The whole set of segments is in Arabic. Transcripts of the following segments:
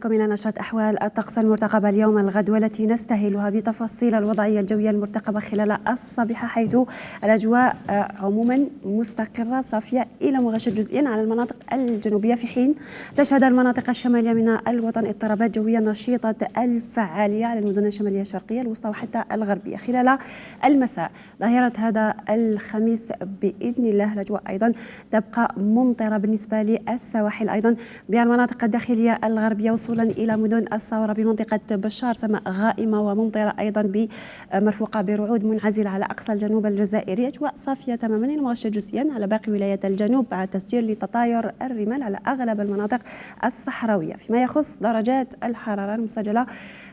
بكم إلى نشرة أحوال الطقس المرتقبة اليوم الغد، والتي نستهلها بتفاصيل الوضعية الجوية المرتقبة خلال الصباح، حيث الأجواء عموما مستقرة صافية إلى مغشى جزئيا على المناطق الجنوبية، في حين تشهد المناطق الشمالية من الوطن اضطرابات جوية نشيطة الفعالية على المدن الشمالية الشرقية الوسطى وحتى الغربية. خلال المساء ظهيرة هذا الخميس بإذن الله الأجواء أيضا تبقى ممطرة بالنسبة للسواحل، أيضا بالمناطق الداخلية الغربية وصولا إلى مدن الثورة بمنطقة بشار سماء غائمة وممطرة أيضا مرفوقة برعود منعزلة على أقصى الجنوب الجزائري. أجواء صافية تماما مغشى جزئيا على باقي ولايات الجنوب مع تسجيل لتطاير الرمال على أغلب المناطق الصحراوية. فيما يخص درجات الحرارة المسجلة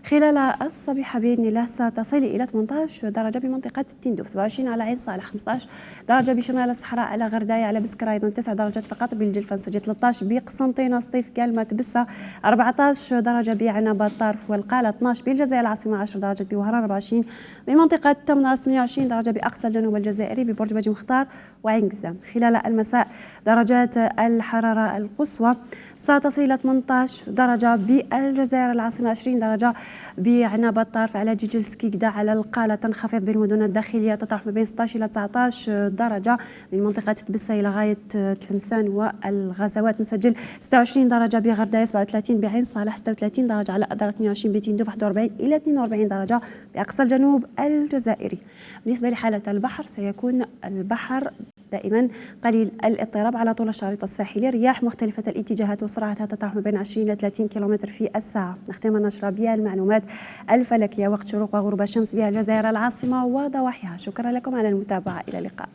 خلال الصباح بإذن الله ستصل إلى 18 درجة بمنطقة تندوف، 27 على عين صالح، 15 درجة بشمال الصحراء على غرداية، على بسكرة أيضا 9 درجات فقط بالجلفة نسجل، 13 بقسنطينة سطيف كالمة بسة، 14 درجة بعنبة الطرف والقالة، 12 بالجزائر العاصمة، 10 درجات بوهران، 24 بمنطقة تمنار، 28 درجة بأقصى الجنوب الجزائري ببرج باجي مختار وعين قزام. خلال المساء درجات الحرارة القصوى ستصل إلى 18 درجة بالجزائر العاصمة، 20 درجة بعنبة الطرف، على جيجل سكيكدا، على القالة تنخفض بالمدن الداخلية تطرح ما بين 16 إلى 19 درجة، من منطقة تبسة إلى غاية تلمسان والغزوات نسجل 26 درجة بغرداية، 37 بعين صالح، 36 درجة على أدرة، 28 بتندوف، 41 إلى 42 درجة بأقصى الجنوب الجزائري. بالنسبة لحالة البحر سيكون البحر دائما قليل الاضطراب على طول الشريط الساحلي، رياح مختلفة الاتجاهات وسرعتها تتراوح ما بين 20 إلى 30 كيلومتر في الساعة. نختم النشرة بها المعلومات الفلكية، وقت شروق وغروب الشمس بها الجزائر العاصمة وضواحيها. شكرا لكم على المتابعة، إلى اللقاء.